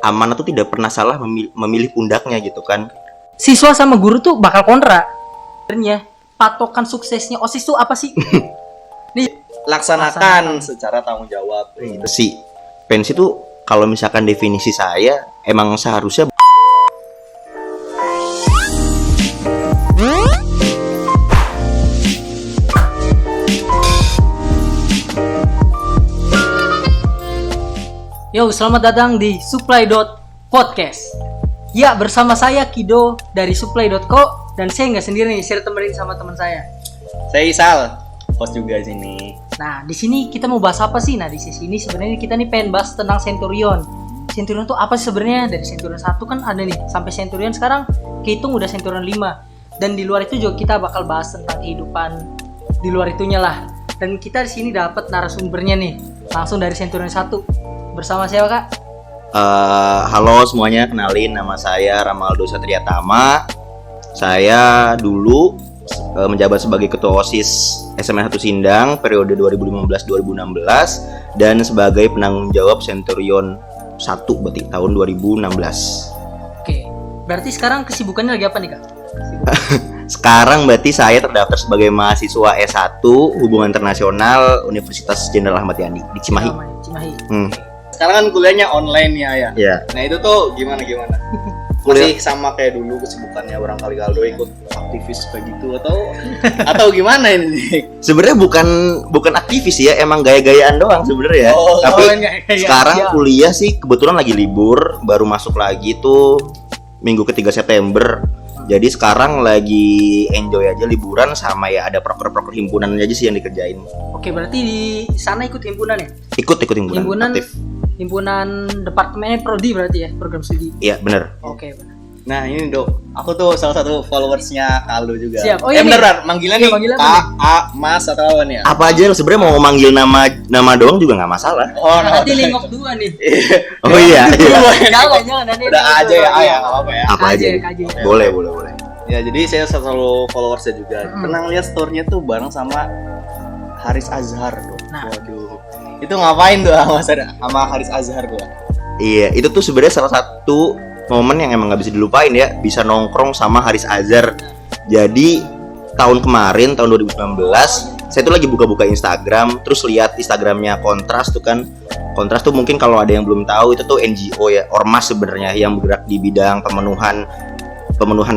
amanah tuh tidak pernah salah memilih pundaknya gitu kan. Siswa sama guru tuh bakal kontra. Sebenarnya patokan suksesnya OSIS tuh apa sih? Nih, Laksanakan secara tanggung jawab. Gitu sih. Pensi tuh kalau misalkan definisi saya emang seharusnya Yo, selamat datang di Supply.podcast. Ya, bersama saya Kido dari Supply.co dan saya nggak sendiri nih, saya temenin sama teman saya. Saya Isal, host juga di sini. Nah, di sini kita mau bahas apa sih? Nah, di sisi ini sebenarnya kita nih pengen bahas tentang Centurion. Centurion tuh apa sih sebenarnya? Dari Centurion 1 kan ada nih, sampai Centurion sekarang kehitung udah Centurion 5. Dan di luar itu juga kita bakal bahas tentang kehidupan di luar itunya lah. Dan kita di sini dapat narasumbernya nih, langsung dari Centurion 1. Bersama siapa, Kak? halo semuanya, kenalin nama saya Ramaldo Satriatama. Saya dulu menjabat sebagai ketua OSIS SMA 1 Sindang periode 2015-2016 dan sebagai penanggung jawab Centurion 1 berarti tahun 2016. Oke, berarti sekarang kesibukannya lagi apa nih, Kak? Sekarang berarti saya terdaftar sebagai mahasiswa S1 Hubungan Internasional Universitas Jenderal Ahmad Yani di Cimahi. Cimahi. Sekarang kan kuliahnya online ya. Iya. Nah itu tuh gimana? Masih sama kayak dulu kesibukannya barangkali Aldo ikut aktivis kayak gitu atau gimana ini? Sebenarnya bukan aktivis ya, emang gaya-gayaan doang sebenarnya. Tapi sekarang kuliah sih kebetulan lagi libur, baru masuk lagi tuh minggu ke-3 September. Jadi sekarang lagi enjoy aja liburan sama ya ada proker-proker himpunan aja sih yang dikerjain. Oke, berarti di sana ikut himpunan ya? Ikut himpunan aktif. Himpunan departemennya prodi berarti ya, program studi. Iya, benar. Oke, benar. Nah ini Dok, aku tuh salah satu followersnya Aldo juga. Siap. Oh iya beneran, manggilan iya, nih manggilan Kak, A, Mas atau apa nih ya? Apa aja sebenarnya mau manggil nama doang juga nggak masalah. Oh, nanti nengok dua nih. Oh iya. Jangan nanti. Udah aja ya, ya nggak apa-apa ya. Apa aja? Boleh. Ya jadi saya selalu followersnya juga. Pernah lihat store-nya tuh bareng sama Haris Azhar tuh. Nah. Waduh. Itu ngapain tuh sama Haris Azhar tuh? Iya, itu tuh sebenarnya salah satu momen yang emang nggak bisa dilupain ya, bisa nongkrong sama Haris Azhar. Jadi tahun kemarin, tahun 2019, saya tuh lagi buka-buka Instagram, terus lihat Instagramnya Kontras tuh kan. Kontras tuh mungkin kalau ada yang belum tahu itu tuh NGO ya, ormas sebenarnya yang bergerak di bidang pemenuhan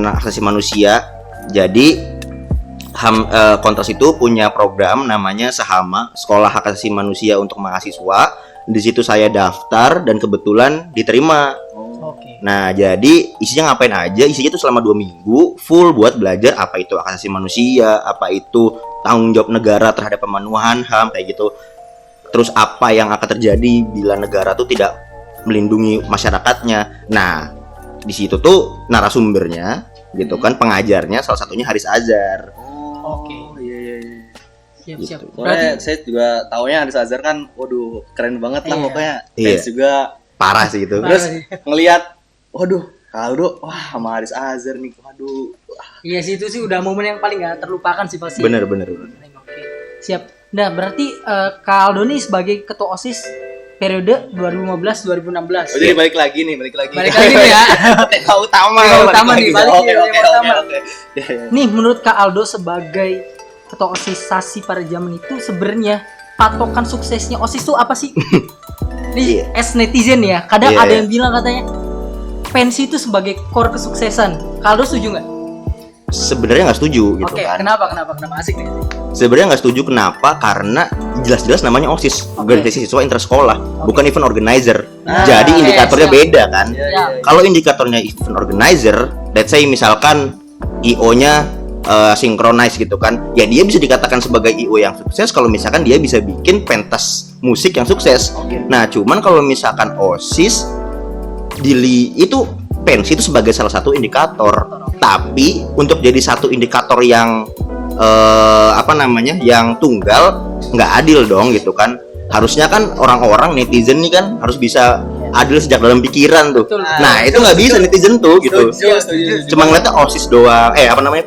hak asasi manusia. Jadi Kontras itu punya program namanya Sahama, Sekolah Hak Asasi Manusia untuk Mahasiswa. Di situ saya daftar dan kebetulan diterima. Oke. Nah, jadi isinya ngapain aja? Isinya tuh selama 2 minggu full buat belajar apa itu hak asasi manusia, apa itu tanggung jawab negara terhadap pemenuhan HAM kayak gitu. Terus apa yang akan terjadi bila negara tuh tidak melindungi masyarakatnya. Nah, di situ tuh narasumbernya gitu kan, pengajarnya salah satunya Haris Azhar. Oke. Iya. Siap. Soalnya saya juga taunya Haris Azhar kan, waduh keren banget lah pokoknya. Iya. Fans juga Parah sih itu. terus ngelihat, waduh Aldo, wah sama Haris Azhar nih, waduh. Iya sih, itu sih udah momen yang paling gak terlupakan sih pasti. Bener. Oke. Siap. Nah, berarti Kak Aldo nih sebagai ketua OSIS periode 2015-2016. Oh, jadi balik lagi nih ya. Tema utama nih, balik Oke. Ya. Nih, menurut Kak Aldo sebagai ketua OSISasi pada zaman itu sebenarnya patokan suksesnya OSIS itu apa sih? Nih, as netizen ya, kadang ada yang bilang katanya pensi itu sebagai core kesuksesan. Kak Aldo setuju nggak? Sebenarnya nggak setuju gitu. Oke, kan. kenapa asik nih? Sebenarnya nggak setuju kenapa? Karena jelas-jelas namanya OSIS, organisasi siswa intersekolah, bukan event organizer. Jadi indikatornya beda kan. Kalau indikatornya event organizer, let's say misalkan IO-nya synchronize gitu kan, ya dia bisa dikatakan sebagai IO yang sukses kalau misalkan dia bisa bikin pentas musik yang sukses. Nah, cuman kalau misalkan OSIS itu pensi itu sebagai salah satu indikator, tapi untuk jadi satu indikator yang yang tunggal nggak adil dong gitu kan. Harusnya kan orang-orang netizen nih kan harus bisa adil sejak dalam pikiran tuh. Betul. Nah, itu nggak bisa netizen tuh gitu. Setuju. Cuma ngeliatnya OSIS doang,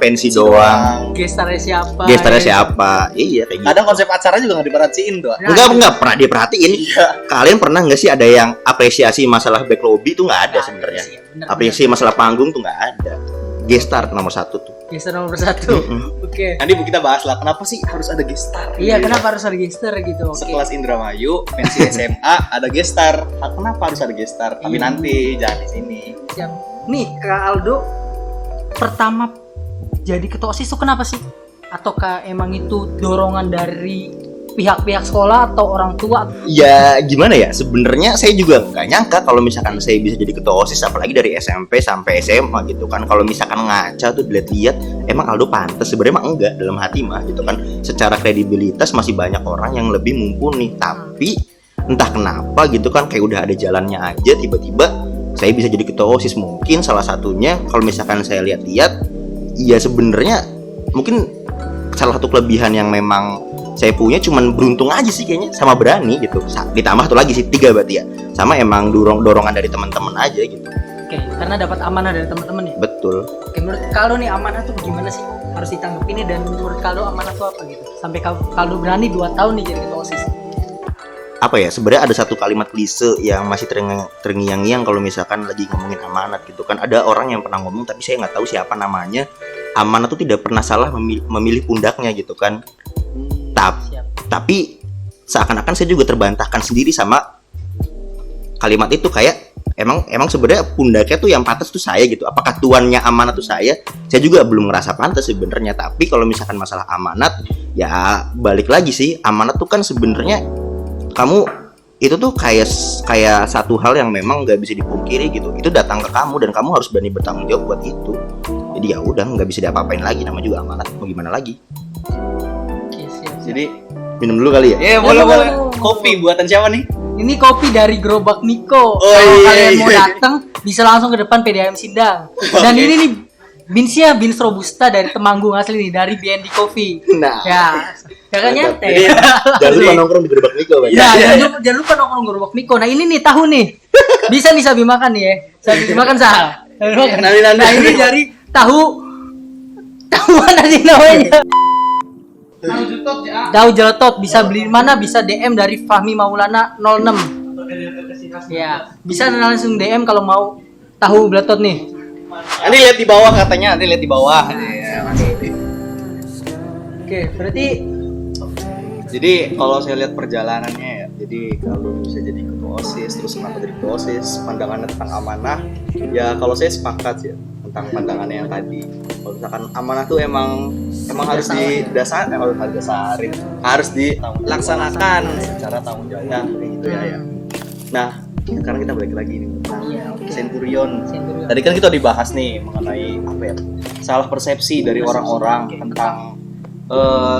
pensi doang. Gestarnya siapa? Gestarnya siapa? Iya kayak gitu. Kadang konsep acara juga nggak diperhatiin tuh. Enggak pernah diperhatiin. Iya. Kalian pernah nggak sih ada yang apresiasi masalah back lobby tuh nggak ada sebenarnya. Apresiasi masalah panggung tuh nggak ada. Gestar nomor 1 tuh. Gestar nomor 1. Oke. Nanti kita bahas lah kenapa sih harus ada gestar. Iya, kenapa harus ada gestar gitu? Oke. Sekelas Indramayu, pensi SMA ada gestar. Kenapa harus ada gestar? Tapi Iya. nanti jangan di sini. Siap. Nih, Kak Aldo pertama jadi ketua OSIS itu kenapa sih? Ataukah emang itu dorongan dari pihak-pihak sekolah atau orang tua? Ya gimana ya, sebenarnya saya juga nggak nyangka kalau misalkan saya bisa jadi ketua OSIS, apalagi dari SMP sampai SMA gitu kan. Kalau misalkan ngaca tuh dilihat-lihat, emang Aldo pantas? Sebenarnya emang enggak, dalam hati mah gitu kan. Secara kredibilitas masih banyak orang yang lebih mumpuni, tapi entah kenapa gitu kan, kayak udah ada jalannya aja tiba-tiba saya bisa jadi ketua OSIS. Mungkin salah satunya kalau misalkan saya lihat-lihat, ya sebenarnya mungkin salah satu kelebihan yang memang saya punya cuman beruntung aja sih kayaknya, sama berani gitu. Ditambah satu lagi sih, 3 berarti ya. Sama emang dorongan dari teman-teman aja gitu. Oke, karena dapat amanah dari teman-teman ya. Betul. Oke, menurut Kaldo nih amanah tuh gimana sih? Harus ditanggepinnya, dan menurut Kaldo amanah tuh apa gitu? Sampai Kaldo berani 2 tahun nih jadi ketua OSIS. Apa ya, sebenarnya ada satu kalimat klise yang masih terngiang-ngiang kalau misalkan lagi ngomongin amanat gitu kan. Ada orang yang pernah ngomong tapi saya nggak tahu siapa namanya. Amanat tuh tidak pernah salah memilih pundaknya gitu kan. Tapi seakan-akan saya juga terbantahkan sendiri sama kalimat itu, kayak emang sebenarnya pundaknya tuh yang pantas tuh saya gitu. Apakah tuannya amanat tuh saya juga belum ngerasa pantas sebenarnya. Tapi kalau misalkan masalah amanat, ya balik lagi sih, amanat tuh kan sebenarnya kamu itu tuh kayak satu hal yang memang nggak bisa dipungkiri gitu. Itu datang ke kamu dan kamu harus berani bertanggung jawab buat itu. Jadi ya udah, nggak bisa diapa-apain lagi, nama juga amanat, mau gimana lagi. Oke, siap. Jadi Minum dulu kali ya. ya boleh. Kopi buatan siapa nih? Ini kopi dari Gerobak Niko. Oh, Kalau iya, kalian mau iya. datang bisa langsung ke depan PDAM Sindang. Dan Oke. ini nih beansnya beans robusta dari Temanggung asli nih, dari BND Coffee. Nah. Ya kan nyantai. Jadi, Jangan lupa nongkrong di Gerobak Niko, Bang. Ya, jangan lupa nongkrong Gerobak Niko. Nah, ini nih tahu nih. Bisa nih Sabi makan nih ya. Sabi makan sah. Nanti. Nah, ini dari tahu mana sih namanya? Tahu jeletot, bisa beli di mana? Bisa DM dari Fahmi Maulana 06. Ya, bisa langsung DM kalau mau tahu jeletot nih. Nanti lihat di bawah katanya, nanti lihat di bawah. Iya, Oke, berarti Jadi kalau saya lihat perjalanannya ya, jadi kalau bisa jadi ketua OSIS, terus kenapa jadi ketua OSIS, pandangannya tentang amanah, ya kalau saya sepakat sih ya, tentang pandangannya yang tadi. Kalau misalkan amanah tuh emang harus didasarin, harus dilaksanakan secara tanggung jawab kayak gitu ya. Nah, sekarang kita balik lagi nih tentang Centurion. Tadi kan kita dibahas nih mengenai apa ya, salah persepsi dari orang-orang tentang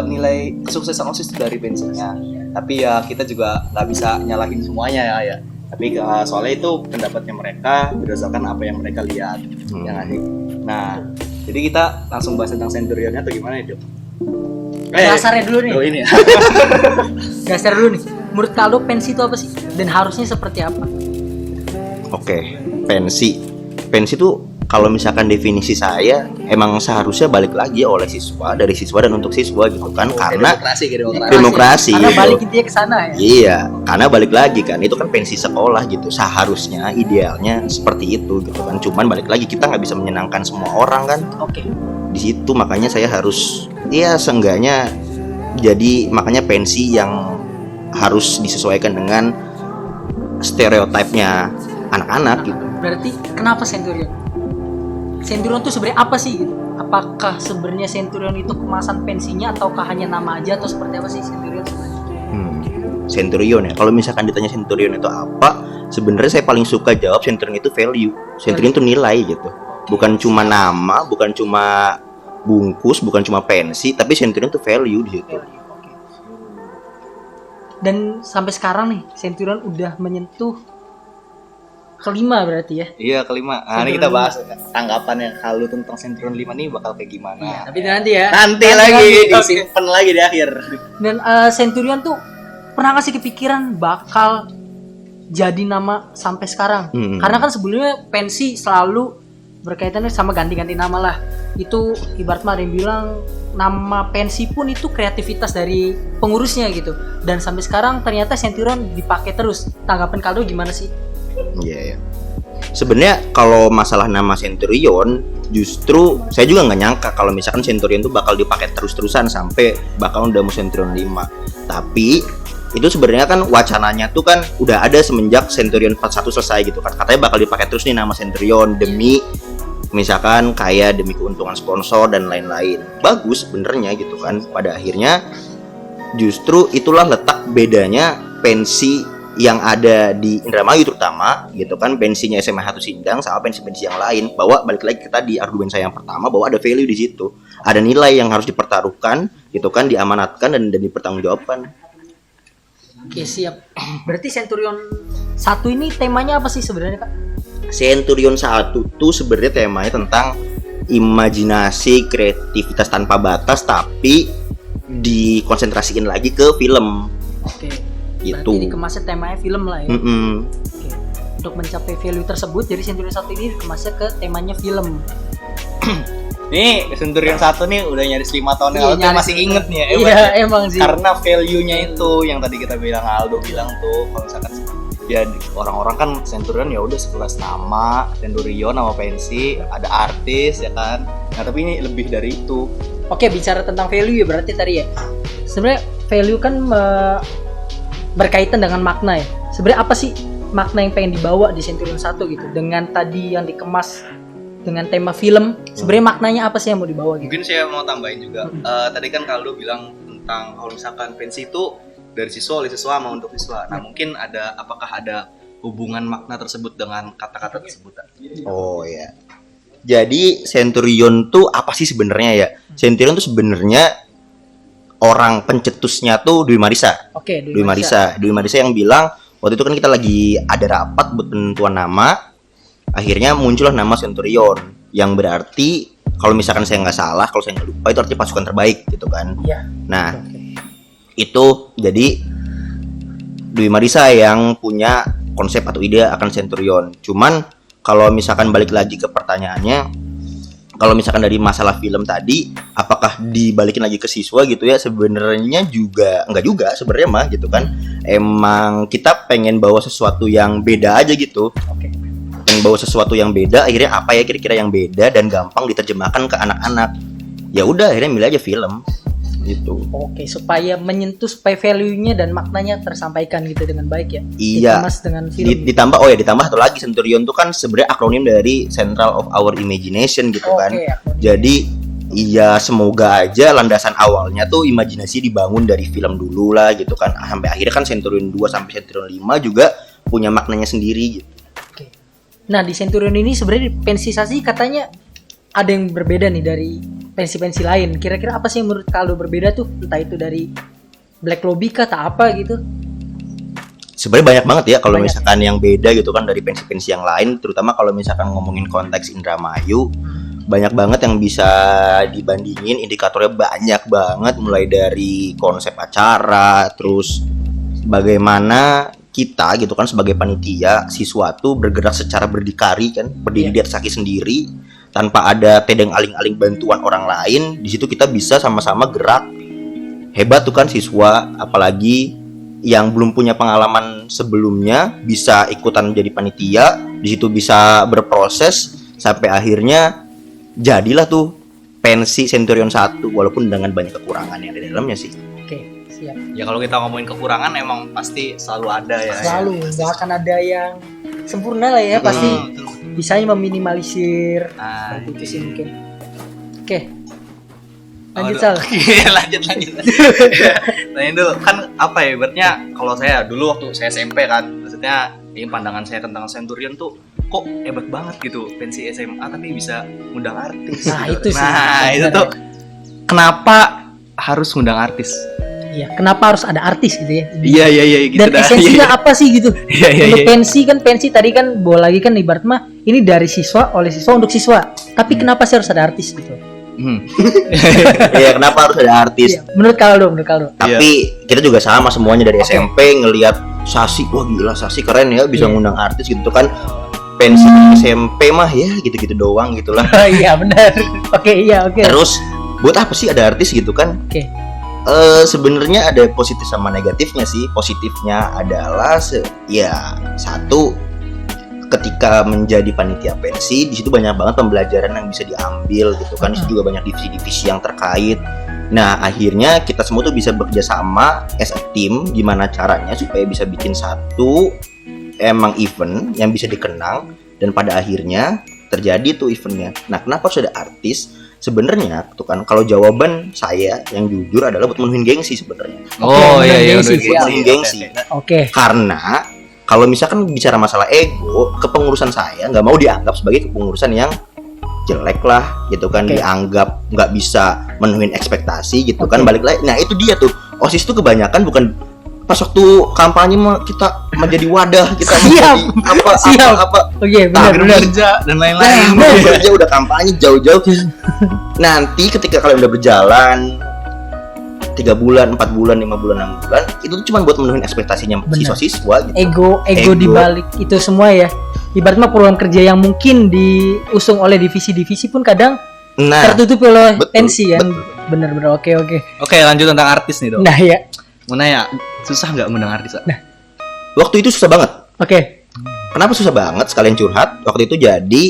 nilai kesuksesan OSIS dari bensinnya. Tapi ya kita juga nggak bisa nyalahin semuanya ya. Tapi soalnya itu pendapatnya mereka berdasarkan apa yang mereka lihat. Ya nggak sih? Nah, jadi kita langsung bahas tentang Centurionnya atau gimana itu? dasarnya dulu nih. Ini ya. Dasar dulu nih. Menurut Kaldo pensi itu apa sih? Dan harusnya seperti apa? Oke, pensi itu kalau misalkan definisi saya emang seharusnya balik lagi oleh siswa, dari siswa dan untuk siswa gitu kan, karena demokrasi Karena gitu. balik intinya ke sana ya. Iya, karena balik lagi kan, itu kan pensi sekolah gitu, seharusnya idealnya seperti itu gitu kan. Cuman balik lagi, kita nggak bisa menyenangkan semua orang kan. Oke. Di situ makanya saya harus, ya seenggaknya jadi makanya pensi yang harus disesuaikan dengan stereotipnya anak-anak gitu. Berarti kenapa Centurion? Centurion tuh sebenarnya apa sih gitu? Apakah sebenarnya Centurion itu kemasan pensinya ataukah hanya nama aja, atau seperti apa sih Centurion sebenarnya? Centurion ya. Kalau misalkan ditanya Centurion itu apa, sebenarnya saya paling suka jawab Centurion itu value. Centurion itu nilai gitu. Bukan cuma nama, bukan cuma bungkus, bukan cuma pensi, tapi Centurion itu value di situ. Dan sampai sekarang nih Centurion udah menyentuh kelima berarti ya. Iya, kelima. Nah, ini kita bahas tanggapannya kalau tentang Centurion 5 nih bakal kayak gimana. Iya, tapi nanti ya. Nanti lagi disimpan lagi di akhir. Dan Centurion tuh pernah ngasih kepikiran bakal jadi nama sampai sekarang. Hmm. Karena kan sebelumnya pensi selalu berkaitannya sama ganti-ganti nama lah. Itu ibarat mah ada yang bilang nama pensi pun itu kreativitas dari pengurusnya gitu. Dan sampai sekarang ternyata Centurion dipakai terus. Tanggapan Kaldo gimana sih? Iya. Sebenarnya kalau masalah nama Centurion, justru saya juga nggak nyangka kalau misalkan Centurion tuh bakal dipakai terus-terusan sampai bakal udah mau Centurion 5. Tapi itu sebenarnya kan wacananya tuh kan udah ada semenjak Centurion 41 selesai gitu kan. Katanya bakal dipakai terus nih nama Centurion demi misalkan kayak demi keuntungan sponsor dan lain-lain. Bagus sebenarnya gitu kan. Pada akhirnya justru itulah letak bedanya pensi yang ada di Indramayu terutama gitu kan, pensinya SMA 1 Sindang sama pensi-pensi yang lain, bahwa balik lagi kita di argumen saya yang pertama bahwa ada value di situ, ada nilai yang harus dipertaruhkan gitu kan, diamanatkan dan dipertanggungjawabkan. Oke, siap. Berarti Centurion 1 ini temanya apa sih sebenarnya, Kak? Centurion 1 tuh sebenarnya temanya tentang imajinasi, kreativitas tanpa batas, tapi dikonsentrasiin lagi ke film. Oke. Gitu. Berarti dikemasnya temanya film lah ya. Oke. Untuk mencapai value tersebut, jadi Centurion 1 ini dikemasnya ke temanya film. Nih Centurion 1 nih udah nyaris 5 tahun yang Iya, lalu, saya nyaris masih inget nih ya. Iya, emang sih. Karena value-nya itu yang tadi kita bilang, Aldo bilang tuh, kalau misalkan ya orang-orang kan Centurion ya udah 11 nama, Centurion nama pensi, ada artis ya kan. Nah, tapi ini lebih dari itu. Oke, bicara tentang value ya berarti tadi ya. Sebenarnya value kan berkaitan dengan makna ya. Sebenarnya apa sih makna yang pengen dibawa di Centurion 1 gitu? Dengan tadi yang dikemas dengan tema film, sebenarnya maknanya apa sih yang mau dibawa gitu? Mungkin saya mau tambahin juga. Tadi kan Kaldo bilang tentang kalau misalkan pensi itu dari siswa oleh siswa mau untuk siswa. Nah, mungkin apakah ada hubungan makna tersebut dengan kata-kata tersebut? Oh ya. Jadi Centurion tuh apa sih sebenarnya ya? Centurion tuh sebenarnya orang pencetusnya tuh Dwi Marisa. Oke, Dwi Marisa yang bilang waktu itu kan kita lagi ada rapat buat penentuan nama. Akhirnya muncullah nama Centurion yang berarti kalau misalkan saya nggak salah, kalau saya nggak lupa itu artinya pasukan terbaik gitu kan. Iya. Nah, itu jadi Dwi Marisa yang punya konsep atau ide akan Centurion. Cuman kalau misalkan balik lagi ke pertanyaannya, kalau misalkan dari masalah film tadi, apakah dibalikin lagi ke siswa gitu ya? Sebenarnya juga enggak juga sebenarnya mah gitu kan. Emang kita pengen bawa sesuatu yang beda aja gitu. Oke. Pengen bawa sesuatu yang beda, akhirnya apa ya kira-kira yang beda dan gampang diterjemahkan ke anak-anak. Ya udah akhirnya milih aja film gitu. Oke, supaya menyentuh, supaya value-nya dan maknanya tersampaikan gitu dengan baik ya. Iya. Dikemas dengan film. Ditambah satu lagi, Centurion itu kan sebenarnya akronim dari Central of Our Imagination gitu kan. Akronim. Jadi iya semoga aja landasan awalnya tuh imajinasi dibangun dari film dulu lah gitu kan. Sampai akhirnya kan Centurion 2 sampai Centurion 5 juga punya maknanya sendiri gitu. Oke. Nah, di Centurion ini sebenarnya pensisasi katanya ada yang berbeda nih dari pensi-pensi lain. Kira-kira apa sih yang menurut Kaldo berbeda tuh? Entah itu dari Black Lobby kah atau apa gitu? Sebenarnya banyak banget ya kalau misalkan yang beda gitu kan dari pensi-pensi yang lain, terutama kalau misalkan ngomongin konteks Indramayu, banyak banget yang bisa dibandingin, indikatornya banyak banget, mulai dari konsep acara, terus bagaimana kita gitu kan sebagai panitia siswa tuh bergerak secara berdikari kan, berdiri di atas kaki sendiri tanpa ada tedeng aling-aling bantuan orang lain. Di situ kita bisa sama-sama gerak. Hebat tuh kan siswa, apalagi yang belum punya pengalaman sebelumnya bisa ikutan jadi panitia, di situ bisa berproses sampai akhirnya jadilah tuh pensi Centurion 1 walaupun dengan banyak kekurangan yang ada di dalamnya sih. Oke, siap. Ya kalau kita ngomongin kekurangan emang pasti selalu ada ya. Selalu, nggak akan ada yang sempurna lah ya, pasti bisanya meminimalisir. Seperti itu sih mungkin. Oke. Lanjut Sal. lanjut. Tanya dulu kan apa ya ibaratnya kalau saya dulu waktu saya SMP kan, maksudnya ini pandangan saya tentang Centurion tuh kok hebat banget gitu, pensi SMA tapi bisa ngundang artis. Nah, gitu. itu sih. Itu tuh kenapa harus ngundang artis? Iya, kenapa harus ada artis gitu ya? Iya gitu. Dan esensinya apa sih gitu? Iya. Untuk pensi tadi kan bawa lagi kan ibarat mah ini dari siswa oleh siswa untuk siswa. Tapi kenapa sih harus ada artis gitu? Iya, kenapa harus ada artis? Iya, menurut Kaldo. Tapi kita juga sama semuanya dari SMP ngelihat Sasi, wah gila Sasi keren ya bisa Iya. ngundang artis gitu kan. Pensi SMP mah ya gitu-gitu doang gitulah. Oh iya benar. Oke, iya oke. Terus buat apa sih ada artis gitu kan? Oke. Sebenarnya ada positif sama negatifnya sih. Positifnya adalah satu, ketika menjadi panitia pensi di situ banyak banget pembelajaran yang bisa diambil gitu kan. Di situ juga banyak divisi-divisi yang terkait. Nah akhirnya kita semua tuh bisa bekerja sama as a team, gimana caranya supaya bisa bikin satu emang event yang bisa dikenang dan pada akhirnya terjadi tuh eventnya. Nah kenapa harus ada artis? Sebenarnya tuh kan kalau jawaban saya yang jujur adalah buat menuhin gengsi sebenarnya. Oh, iya, udah siap. Menuhin gengsi. Oke. Karena kalau misalkan bicara masalah ego, kepengurusan saya nggak mau dianggap sebagai kepengurusan yang jelek lah gitu kan, Oke. dianggap nggak bisa menuhin ekspektasi gitu kan. Oke. Balik lagi, nah itu dia tuh, OSIS tuh kebanyakan bukan pas waktu kampanye mah kita menjadi wadah, kita Siap. menjadi Siap. apa Oke, benar Tabir benar. kerja dan nah, lain-lain. kerja udah kampanye jauh-jauh. Nanti ketika kalian udah berjalan 3 bulan, 4 bulan, 5 bulan, 6 bulan, itu tuh cuma buat memenuhi ekspektasinya Benar. siswa-siswa gitu. Ego Ego. di balik itu semua ya. Ibaratnya program kerja yang mungkin diusung oleh divisi-divisi pun kadang Nah, tertutup oleh betul, tensi kan. betul. Benar-benar oke. Oke, lanjut tentang artis nih, Dok. Nah ya. Mau nanya, susah nggak ngundang artis? Dok? waktu itu susah banget. Oke. Kenapa susah banget? Sekalian curhat. Waktu itu jadi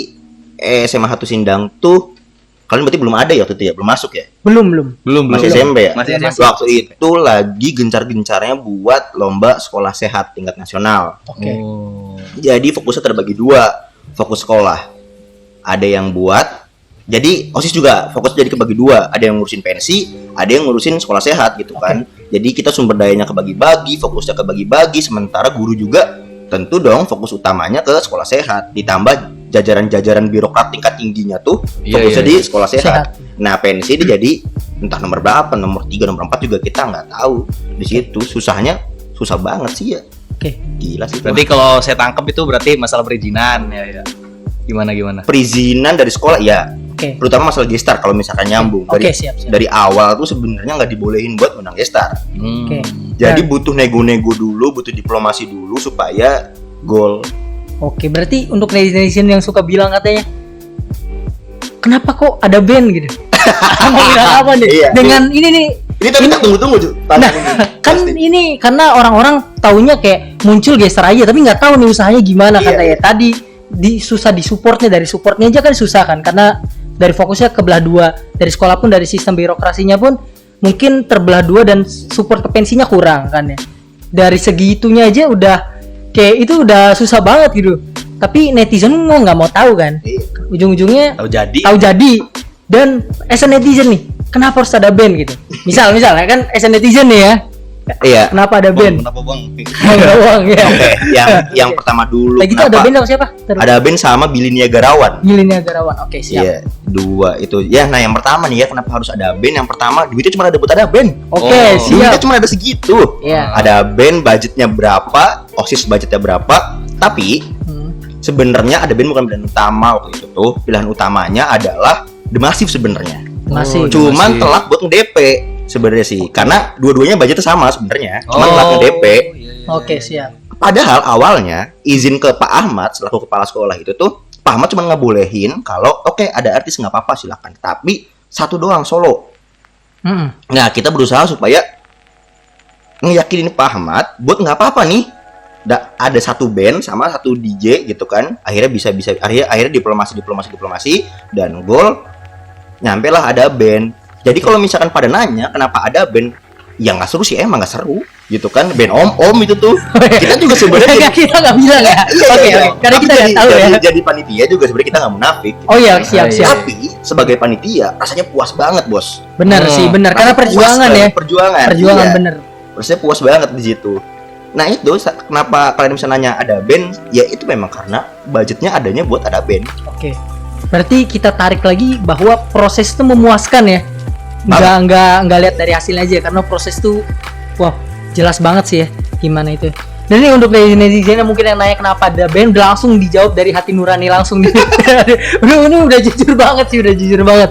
SMA 1 Sindang tuh, kalian berarti belum ada ya waktu itu ya? Belum masuk ya? Belum. Masih SMP ya? Masih SMP. Waktu itu lagi gencar-gencarnya buat lomba sekolah sehat tingkat nasional. Oke. Oh. Jadi fokusnya terbagi dua, fokus sekolah. Ada yang buat, jadi OSIS juga fokus jadi kebagi dua. Ada yang ngurusin pensi, ada yang ngurusin sekolah sehat gitu kan. Jadi kita sumber dayanya kebagi-bagi, fokusnya kebagi-bagi. Sementara guru juga tentu dong fokus utamanya ke sekolah sehat. Ditambah jajaran-jajaran birokrat tingkat tingginya tuh Iya, fokusnya iya, di iya. sekolah sehat. Sehat. Nah pensi dia jadi entah nomor berapa, nomor 3, nomor 4 juga kita nggak tahu. Di situ susahnya susah banget sih ya. Oke. Gila sih. Berarti kalau saya tangkap itu berarti masalah perizinan ya. Gimana? perizinan dari sekolah ya, Oke. terutama masalah gestar kalau misalkan nyambung Oke, siap. dari awal tuh sebenarnya nggak dibolehin buat menang gestar. Hmm. Oke. Jadi Nah. butuh nego-nego dulu, butuh diplomasi dulu supaya gol. Oke, berarti untuk netizen yang suka bilang katanya, kenapa kok ada band gitu? Kamu bilang apa nih? Iya. Dengan ini nih, Ini tapi tak tunggu-tunggu Ju. nah kan Pasti. ini karena orang-orang taunya kayak muncul geser aja, tapi nggak tahu nih usahanya gimana Iya, katanya. Tadi susah di supportnya, dari supportnya aja kan susah kan, karena dari fokusnya ke belah dua, dari sekolah pun dari sistem birokrasinya pun mungkin terbelah dua dan support ke pensinya kurang kan ya. Dari segi itunya aja udah kayak itu udah susah banget gitu. Tapi netizen mau nggak mau tahu kan, Iya. ujung-ujungnya Tahu jadi. tahu jadi. Dan as a netizen nih, kenapa harus ada band gitu? Misalnya kan as a netizen nih ya, Iya. kenapa ada band? Kenapa Bang? Enggak uang ya. Oke, yang pertama dulu. Lagi itu ada kenapa? band sama siapa? Ada band sama Billy Niagarawan. Gilinnya Garawan. Oke, siap. Iya, dua itu. Ya, nah yang pertama nih ya, kenapa harus ada band? Yang pertama, duitnya cuma ada buat ada band. Oke, Oh. Duitnya siap. cuma ada segitu. Iya. Ada band, budgetnya berapa, OSIS budgetnya berapa. Tapi sebenarnya ada band bukan pilihan utama waktu itu tuh. Pilihan utamanya adalah The Massive sebenarnya. Masih. Cuman Massive. telat buat nge-DP sebenarnya sih. Karena dua-duanya budgetnya sama sebenarnya. Cuman telat nge-DP. Oke, siap. Padahal awalnya izin ke Pak Ahmad selaku kepala sekolah itu tuh Pak Ahmad cuma ngebolehin kalau oke, ada artis nggak apa-apa silakan. Tapi satu doang solo. Mm-mm. Nah kita berusaha supaya ngeyakinin Pak Ahmad buat nggak apa-apa nih. Ada satu band sama satu DJ gitu kan. Akhirnya bisa akhirnya diplomasi dan gol nyampe lah ada band. Jadi kalau misalkan pada nanya kenapa ada band, ya nggak seru sih, emang nggak seru gitu kan. Band om itu tuh kita juga sebenarnya Enggak, kita nggak bilang ya. Oke, iya. karena Tapi kita nggak tahu ya. jadi panitia juga sebenarnya kita nggak munafik gitu. Oh iya, siap, Iya. siap. Tapi sebagai panitia rasanya puas banget bos. Benar sih, benar. Karena Rasanya puas perjuangan ya. banget, perjuangan iya. Bener. Rasanya puas banget di situ. Nah itu kenapa kalian bisa nanya ada band? Ya itu memang karena budgetnya adanya buat ada band. Oke. Berarti kita tarik lagi bahwa proses itu memuaskan ya. Enggak lihat dari hasilnya aja, karena proses itu wah, jelas banget sih ya gimana itu. Dan ini untuk netizen mungkin yang nanya kenapa ada band, udah langsung dijawab dari hati nurani langsung. Ini udah jujur banget sih, udah jujur banget.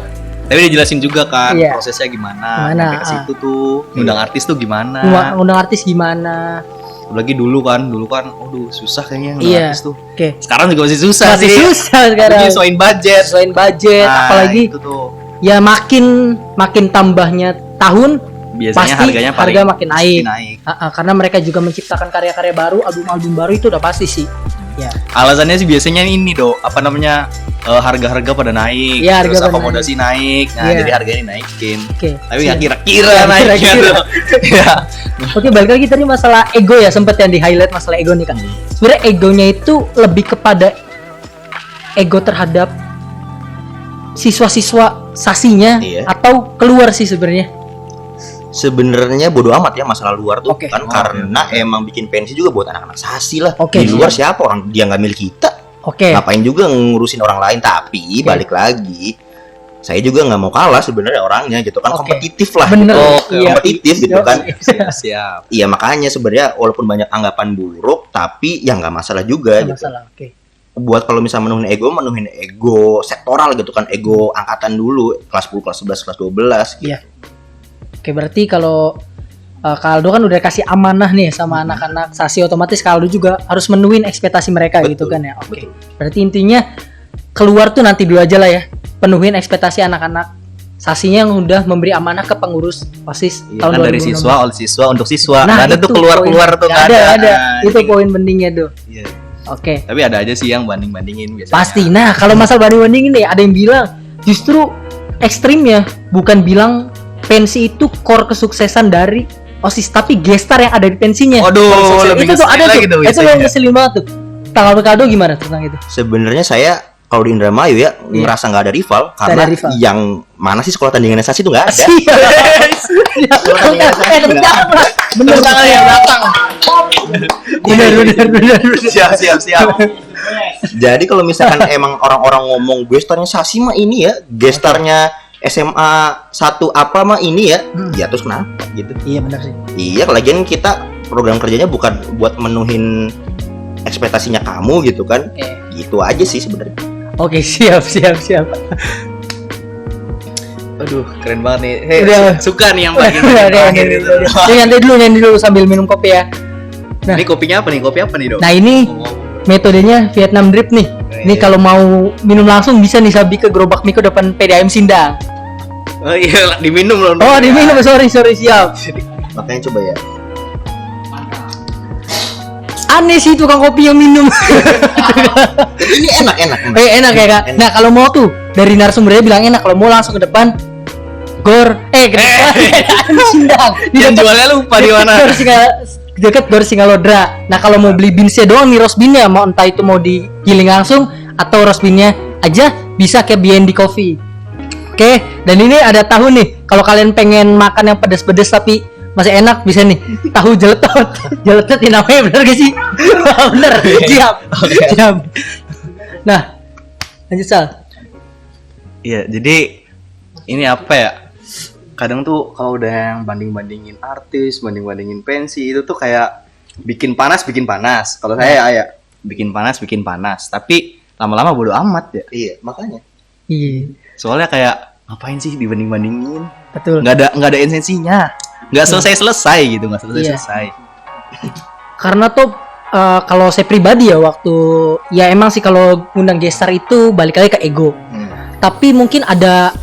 Tapi dijelasin juga kan Iya. prosesnya gimana Gimana, sampai ke situ tuh, ngundang artis tuh gimana. Undang artis gimana? Apalagi dulu kan, aduh susah kayaknya Iya. ngelatih tuh. Oke. Sekarang juga masih susah Masih sih. susah sekarang. Tapi nyesuaiin budget. Sesuaiin budget, Nah, apalagi itu tuh. ya makin tambahnya tahun Biasanya pasti harganya harga makin naik. naik. Karena mereka juga menciptakan karya-karya baru, album-album baru itu udah pasti sih. Ya. Alasannya sih biasanya ini apa namanya, harga-harga pada naik, Iya, harga terus pada akomodasi naik, nah Iya. jadi harganya dinaikin. Oke. Tapi nggak siap. kira-kira Nggak naiknya kira-kira. tuh. Ya. Oke, balik lagi tadi masalah ego ya, sempet yang di highlight masalah ego nih kan. Sebenarnya egonya itu lebih kepada ego terhadap siswa-siswa sasinya Iya. atau keluar sih sebenarnya. Sebenarnya bodo amat ya masalah luar tuh Oke. kan, karena emang bikin pensi juga buat anak-anak sasi lah. Oke, Di luar siapa orang dia nggak milik kita, Oke. ngapain juga ngurusin orang lain. Tapi Oke. balik lagi, saya juga nggak mau kalah sebenarnya orangnya gitu kan, Oke. kompetitif lah. Bener. gitu. Iya. Kompetitif gitu kan. Siap. Iya, makanya sebenarnya walaupun banyak anggapan buruk, tapi ya nggak masalah juga Nggak gitu. masalah. Oke. Buat kalau misalnya menuhin ego sektoral gitu kan, ego angkatan dulu, kelas 10, kelas 11, kelas 12 gitu. Iya. Oke, berarti kalau Kaldo kan udah kasih amanah nih sama anak-anak sasi, otomatis Kaldo juga harus menuhin ekspektasi mereka Betul, gitu kan ya. Oke. betul. Berarti intinya keluar tuh nanti dulu aja lah ya. Penuhin ekspektasi anak-anak sasinya yang udah memberi amanah ke pengurus OSIS Iya, tahun kan dari 2016. siswa oleh siswa untuk siswa. Nah, Nggak ada itu tuh keluar-keluar poin. tuh Nggak ada. Nah, Itu poin pentingnya tuh. iya. Oke. Tapi ada aja sih yang banding-bandingin biasanya. Pasti. Nah, kalau masalah banding-bandingin nih, ada yang bilang justru ekstrimnya bukan bilang pensi itu core kesuksesan dari OSIS, tapi gestar yang ada di pensinya. Waduh, Core sukses. lebih itu tuh ngeselin ada tuh. lagi tuh Itu biasanya. yang ngeselin banget tuh. Tanggal Kaldo gimana tentang itu? Sebenarnya saya kalau di Indramayu ya ngerasa nggak ada rival, karena ada rival. yang mana sih sekolah tandingan sasi itu nggak ada. Tepuk tangan lah. Bener Tangan yang datang. bener. Siap. Jadi kalau misalkan emang orang-orang ngomong gestarnya sasi mah ini ya, gestarnya SMA 1 apa mah ini ya, ya terus kenapa gitu? Iya benar sih. Iya, lagian kita program kerjanya bukan buat menuhin ekspektasinya kamu gitu kan? Oke. Gitu aja sih sebenarnya. Oke, siap. Aduh, keren banget nih. Hei, Udah. suka nih yang Udah, bagian udah, terakhir udah, itu. udah. Ini nanti dulu sambil minum kopi ya. Nah. Ini kopinya apa nih? Kopi apa nih, Dok? Nah, ini metodenya Vietnam Drip nih. Ini kalau mau minum langsung bisa nih Sabi ke Gerobak Miko depan PDAM Sindang. Oh iya, diminum loh. Oh, diminum. Sorry, siap. Makanya coba ya. Aneh sih tukang kopi yang minum. Ini enak. Enak ya, Kak. Nah, kalau mau tuh dari narasumbernya bilang enak, kalau mau langsung ke depan ke depan PDAM Sindang. Yang jualnya lupa di mana. Dekat Gor Singalodra. Nah, kalau mau beli beansnya doang nih, roast beannya mau entah itu mau digiling langsung atau roast beannya aja bisa ke BND Coffee. Oke, dan ini ada tahu nih. Kalau kalian pengen makan yang pedas-pedas tapi masih enak, bisa nih tahu jeletot. Jeletot ini namanya bener gak sih? Bener. Siap. Nah, lanjut Sal. Iya, jadi ini apa ya? Kadang tuh kalau udah yang banding-bandingin artis, banding-bandingin pensi itu tuh kayak bikin panas. Kalau saya ya bikin panas. Tapi lama-lama bodo amat ya. Iya, makanya. Iya, Soalnya kayak ngapain sih dibanding-bandingin? betul. Nggak ada esensinya. Nggak selesai gitu, nggak Iya. selesai. Karena tuh kalau saya pribadi ya waktu ya emang sih kalau undang gestar itu balik lagi ke ego. Tapi mungkin ada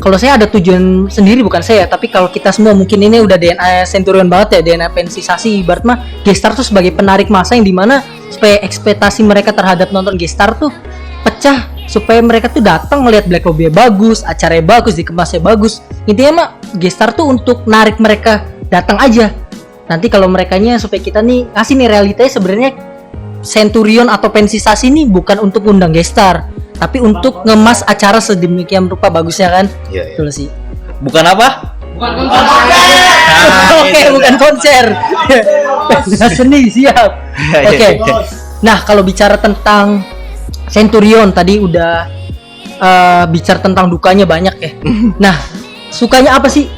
kalau saya ada tujuan sendiri, bukan saya, tapi kalau kita semua mungkin ini udah DNA Centurion banget ya, DNA pensisasi. Ibarat mah gestar tuh sebagai penarik massa yang dimana supaya ekspektasi mereka terhadap nonton gestar tuh pecah, supaya mereka tuh datang melihat Black Lobby bagus, acaranya bagus, dikemasnya bagus. Intinya mah gestar tuh untuk narik mereka datang aja. Nanti kalau merekanya supaya kita nih kasih nih realitanya sebenarnya Centurion atau pensisasi ini bukan untuk undang gestar, tapi untuk ngemas acara sedemikian rupa bagusnya kan. Iya. Betul sih. Bukan apa? Oke, bukan konser. Seni, siap. Oke. Nah, kalau bicara tentang Centurion tadi udah bicara tentang dukanya banyak ya. Nah, sukanya apa sih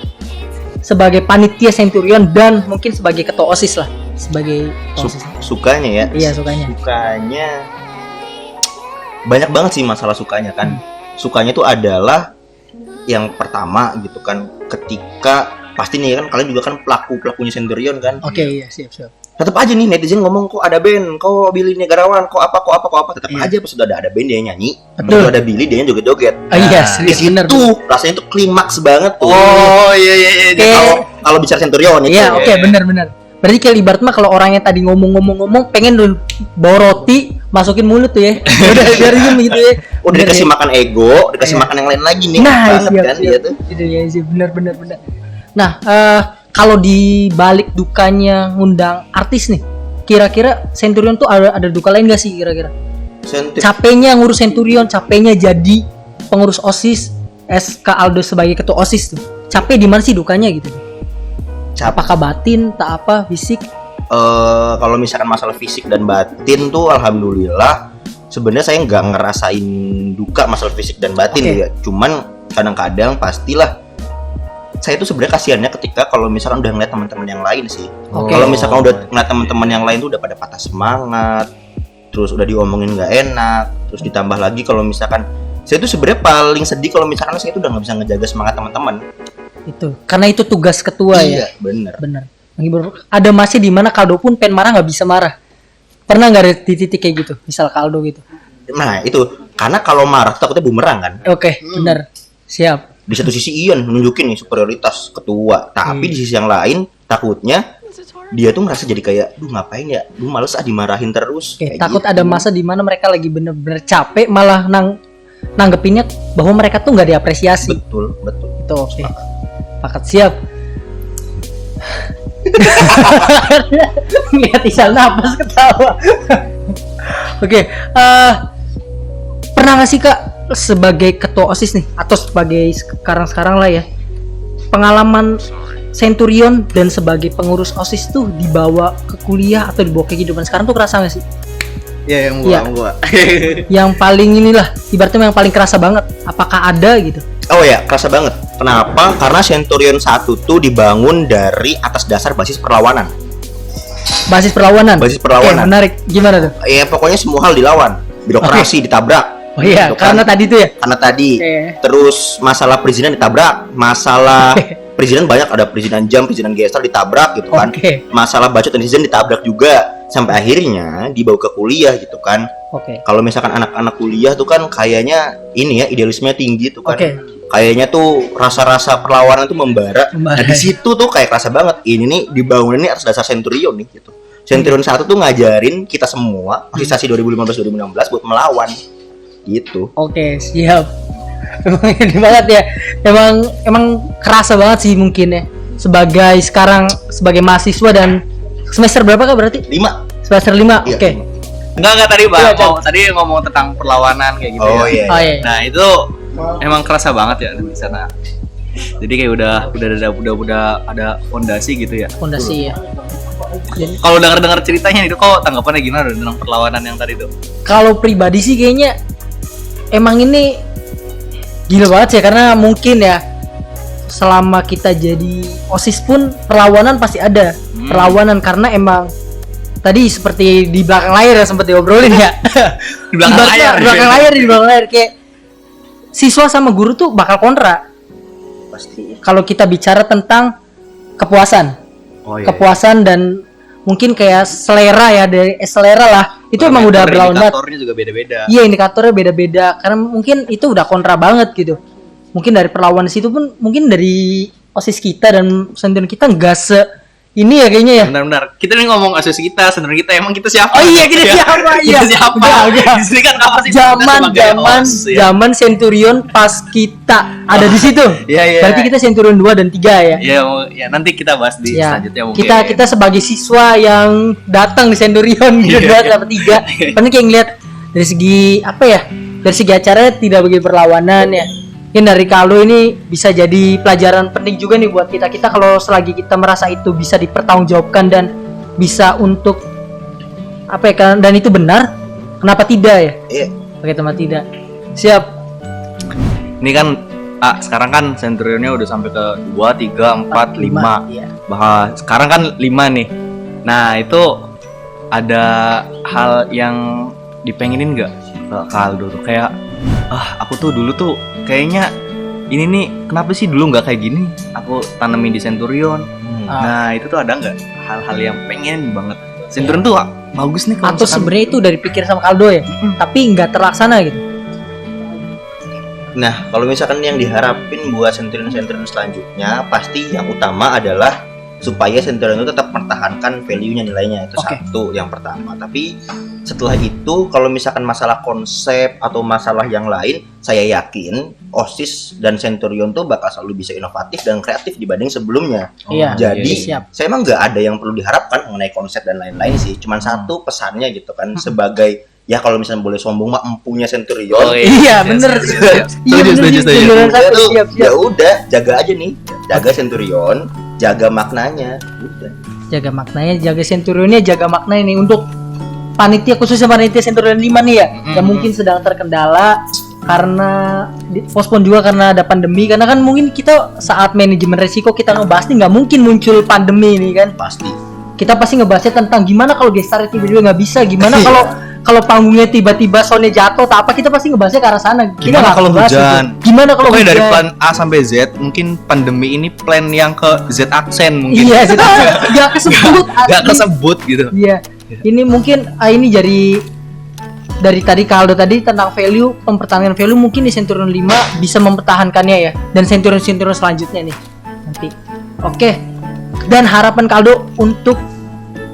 sebagai panitia Centurion dan mungkin sebagai ketua OSIS lah, sebagai ketua OSIS. Sukanya ya. Iya, sukanya. Sukanya banyak banget sih masalah sukanya kan. Sukanya tuh adalah yang pertama gitu kan, ketika pasti nih kan kalian juga kan pelakunya Centurion kan. Oke, iya, siap. Tetap aja nih netizen ngomong kok ada band, kok Billy Negarawan, kok apa. Tetap aja pas sudah ada band dia nyanyi, Betul. begitu ada Billy dia joget-joget. Iya, Di benar. situ rasanya tuh klimaks banget tuh. Oh iya. Kalau bicara Centurion itu. Iya, oke, benar. Berarti kayak ibarat mah kalau orangnya tadi ngomong pengen dulu bawa roti masukin mulut tuh ya. Udah biar diem gitu ya. Udah dikasih makan ego, dikasih makan yang lain lagi nih. Nah, banget siap, kan dia tuh. Itu ya sih, benar. Nah, kalau di balik dukanya ngundang artis nih, kira-kira Centurion tuh ada duka lain gak sih kira-kira? Capeknya ngurus Centurion, capeknya jadi pengurus OSIS, SK Aldo sebagai ketua OSIS tuh. Capek di mana sih dukanya gitu? Apakah batin, tak apa, fisik? Kalau misalkan masalah fisik dan batin tuh alhamdulillah sebenarnya saya nggak ngerasain duka masalah fisik dan batin ya. Cuman kadang-kadang pastilah saya tuh sebenarnya kasihannya ketika kalau misalkan udah ngeliat teman-teman yang lain sih. Kalau misalkan udah ngeliat teman-teman yang lain tuh udah pada patah semangat, terus udah diomongin nggak enak, terus ditambah lagi kalau misalkan saya tuh sebenarnya paling sedih kalau misalkan saya tuh udah nggak bisa ngejaga semangat teman-teman. Itu karena itu tugas ketua ya. Iya, bener. Ada masih di mana Kaldo pun pengen marah nggak bisa marah. Pernah nggak ada di titik kayak gitu? Misal Kaldo gitu. Nah itu karena kalau marah takutnya bumerang kan. Oke, benar. Siap. Di satu sisi Ian nunjukin nih superioritas ketua, tapi di sisi yang lain takutnya dia tuh ngerasa jadi kayak, ngapain ya, males dimarahin terus. Oke, takut ada masa di mana mereka lagi bener-bener capek malah nanggepinnya bahwa mereka tuh nggak diapresiasi. Betul. Itu oke. Pakat siap. Lihat Isal napas ketawa. Oke, pernah nggak sih Kak sebagai ketua OSIS nih atau sebagai sekarang lah ya, pengalaman Centurion dan sebagai pengurus OSIS tuh dibawa ke kuliah atau dibawa ke kehidupan sekarang tuh kerasa nggak sih? Iya, yang gua. Yang paling inilah ibaratnya yang paling kerasa banget. Apakah ada gitu? Oh ya, kerasa banget. Kenapa? Karena Centurion 1 tuh dibangun dari atas dasar basis perlawanan. Basis perlawanan. Oke, menarik. Gimana tuh? Ya pokoknya semua hal dilawan. Birokrasi ditabrak. Oh iya, gitu kan. karena tadi tuh ya. Karena tadi. Terus masalah perizinan ditabrak, masalah perizinan banyak, ada perizinan jam, perizinan gestar ditabrak gitu kan. Masalah bacot netizen ditabrak juga sampai akhirnya dibawa ke kuliah gitu kan. Kalau misalkan anak-anak kuliah tuh kan kayaknya ini ya idealismenya tinggi tuh kan. Kayaknya tuh rasa-rasa perlawanan tuh membara. Nah di situ tuh kayak kerasa banget ini nih dibangun ini atas dasar Centurion nih gitu. Centurion 1 tuh ngajarin kita semua organisasi 2015-2016 buat melawan gitu. Oke, siap. Emang ini banget ya. Emang kerasa banget sih mungkin ya. Sebagai mahasiswa dan semester berapa Kak berarti? 5. Semester 5. Iya, oke. Enggak tadi Bang. Tadi ngomong tentang perlawanan kayak gitu ya. Iya. Oh, iya. Nah, itu emang kerasa banget ya di sana. Jadi kayak udah ada fondasi gitu ya. Fondasi ya. Kalau dengar ceritanya itu kok tanggapannya gimana tentang perlawanan yang tadi tuh? Kalau pribadi sih kayaknya emang ini gila banget ya, karena mungkin ya selama kita jadi OSIS pun perlawanan pasti ada. Perlawanan karena emang tadi seperti di belakang layar ya sempat diobrolin ya. Di belakang layar kayak siswa sama guru tuh bakal kontra. Pasti. Kalau kita bicara tentang kepuasan. Kepuasan dan mungkin kayak selera ya, dari selera lah. Itu emang udah berlawan banget. Indikatornya juga beda-beda. Iya, indikatornya beda-beda karena mungkin itu udah kontra banget gitu. Mungkin dari perlawanan situ pun mungkin dari OSIS kita dan Centurion kita enggak ini ya kayaknya ya. Benar-benar. Kita nih ngomong asosiasi kita, sebenarnya kita emang kita siapa? Oh iya, kita siapa? Kita siapa? Di sini kan apa sih? Zaman Centurion pas kita ada di situ. Iya. Berarti kita Centurion 2 dan 3 ya. Iya, nanti kita bahas di selanjutnya mungkin. Kita sebagai siswa yang datang di Centurion gitu 2 sampai 3. Karena kayak ngeliat dari segi apa ya? Dari segi acaranya tidak begitu perlawanan ya. Mungkin dari Kaldo ini bisa jadi pelajaran penting juga nih buat kita kalau selagi kita merasa itu bisa dipertanggungjawabkan dan bisa untuk apa ya kan, dan itu benar, kenapa tidak ya? Iya. Oke, teman tidak. Siap. Ini kan sekarang kan Centurionnya udah sampai ke 2, 3, 4, 5. Iya. Bahwa sekarang kan 5 nih. Nah, itu ada hal yang dipengenin nggak ke Kaldo tuh, kayak aku tuh dulu tuh kayaknya ini nih kenapa sih dulu nggak kayak gini? Aku tanemin di Centurion. Nah itu tuh ada nggak hal-hal yang pengen banget Centurion tuh bagus nih kalau Atau sebenarnya itu udah dipikir sama Kaldo ya, tapi nggak terlaksana gitu. Nah, kalau misalkan yang diharapin buat Centurion selanjutnya, pasti yang utama adalah supaya Centurion itu tetap mempertahankan value-nya, nilainya itu satu yang pertama. Tapi setelah itu kalau misalkan masalah konsep atau masalah yang lain, saya yakin OSIS dan Centurion tuh bakal selalu bisa inovatif dan kreatif dibanding sebelumnya. Iya. Jadi siap. saya emang nggak ada yang perlu diharapkan mengenai konsep dan lain-lain sih. Cuman satu pesannya gitu kan, sebagai ya kalau misalnya boleh sombong mah empunya Centurion. Iya bener. Iya Setuju. bener. Siap. Ya udah, jaga aja nih, jaga Centurion, jaga maknanya, udah. Jaga maknanya, jaga Centurionnya, jaga makna ini untuk panitia, khususnya panitia Centurion 5 nih ya, yang mungkin sedang terkendala karena pospon juga karena ada pandemi. Karena kan mungkin kita saat manajemen resiko kita ngebahas nih nggak mungkin muncul pandemi ini kan. Pasti. Kita pasti ngebahasnya tentang gimana kalau gestarnya tiba-tiba nggak bisa, gimana kalau panggungnya tiba-tiba soundnya jatuh atau apa, kita pasti ngebahasnya ke arah sana. Kita Gimana nggak kalau ngebahas hujan? itu. Gimana kalau Pokoknya hujan? dari plan A sampai Z, mungkin pandemi ini plan yang ke Z aksen mungkin. Iya, nggak kesebut. Gak asli. kesebut gitu. Iya. Ini mungkin ini dari tadi Kaldo tadi tentang value, mempertahankan value, mungkin di Centurion 5 bisa mempertahankannya ya, dan Centurion selanjutnya nih nanti. Oke. Dan harapan Kaldo untuk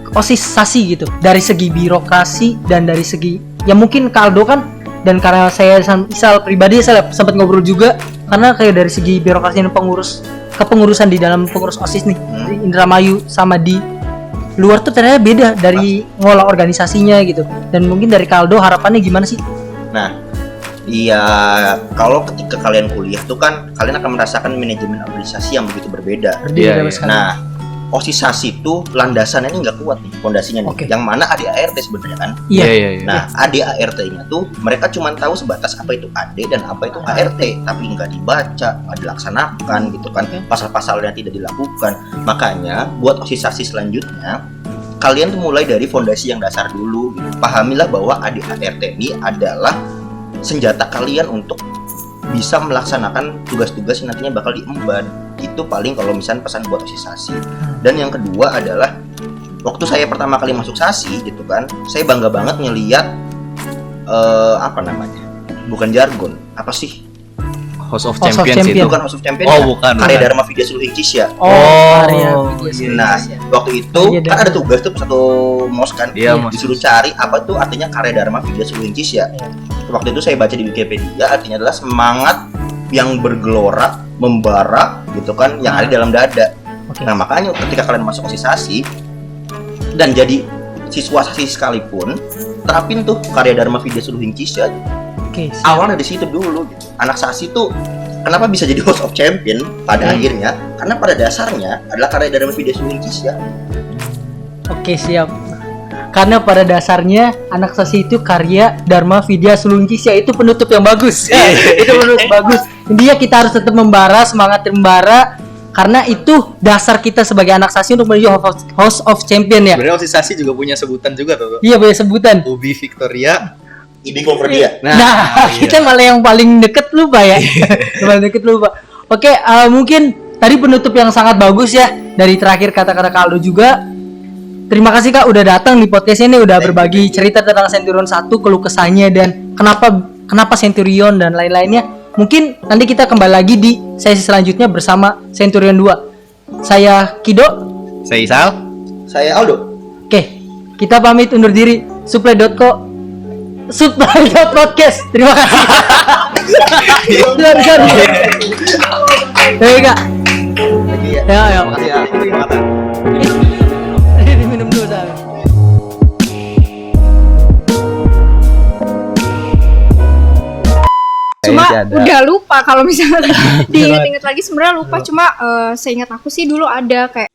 osisasi gitu, dari segi birokrasi dan dari segi ya mungkin Kaldo kan, dan karena saya misal pribadi saya sempat ngobrol juga, karena kayak dari segi birokrasi dan kepengurusan di dalam pengurus OSIS nih di Indramayu sama di luar tuh ternyata beda dari ngolah organisasinya gitu. Dan mungkin dari Kaldo harapannya gimana sih? Nah, iya, kalau ketika kalian kuliah tuh kan kalian akan merasakan manajemen organisasi yang begitu berbeda. Berbeda sekali. Nah, osisasi tuh landasannya ini nggak kuat nih, fondasinya nih. Oke. Yang mana ADART sebenarnya kan. Iya. Nah, ADART-nya tuh mereka cuma tahu sebatas apa itu AD dan apa itu ART, tapi nggak dibaca, nggak dilaksanakan gitu kan. Pasal-pasalnya tidak dilakukan. Makanya buat osisasi selanjutnya, kalian tuh mulai dari fondasi yang dasar dulu gitu. Pahamilah bahwa ADART ini adalah senjata kalian untuk bisa melaksanakan tugas-tugas yang nantinya bakal diemban. Itu paling kalau misalnya pesan buat osisasi. Dan yang kedua adalah waktu saya pertama kali masuk sasi gitu kan, saya bangga banget ngeliat apa namanya, bukan jargon, apa sih, House of House of Champions Champions. itu. bukan House of Champions Oh, ya? bukan. Karya Dharma Vidya Suluh Incis ya. Karya iya. Nah, waktu itu Karya kan Dharma. ada tugas tuh satu mos kan, Iya, mos. disuruh cari apa tuh artinya Karya Dharma Vidya Suluh Incis ya. Waktu itu saya baca di Wikipedia, artinya adalah semangat yang bergelora, membara gitu kan, yang ada di dalam dada. Oke. Nah, makanya ketika kalian masuk osisasi dan jadi siswa sasi sekalipun, terapin tuh Karya Dharma Vidya Suluh Incis ya. Oke. Awalnya dari situ dulu gitu. Anak sasi tuh kenapa bisa jadi House of Champion pada akhirnya? Karena pada dasarnya adalah Karya Dharma Vidya Suluh Incis ya. Oke, siap. Karena pada dasarnya anak sasi itu karya Dharma Vidya Suluh Incis ya, itu penutup yang bagus. Itu penutup bagus. Intinya kita harus tetap membara, semangat membara, karena itu dasar kita sebagai anak sasi untuk menuju House of Champion ya. Sebenarnya osisasi juga punya sebutan juga tuh. Iya, punya sebutan. Ubi Victoria. Ini cover dia. Nah, kita malah yang paling deket lupa ya. Paling deket lupa. Oke, mungkin tadi penutup yang sangat bagus ya dari terakhir kata-kata Kaldo juga. Terima kasih Kak udah datang di podcast ini, udah berbagi cerita tentang Centurion 1, keluh kesahnya dan kenapa Centurion dan lain-lainnya. Mungkin nanti kita kembali lagi di sesi selanjutnya bersama Centurion 2. Saya Kido, Saya Isal. Saya Aldo. oke, kita pamit undur diri. Supply.podcast. Terima kasih. Sorry. Hei Kak. Lagi ya. Ya. Makasih ya. Minum dulu saya. Cuma Kayaknya ada. udah lupa kalau misalnya diinget-inget lagi sebenarnya lupa. Cuma seingat aku sih dulu ada kayak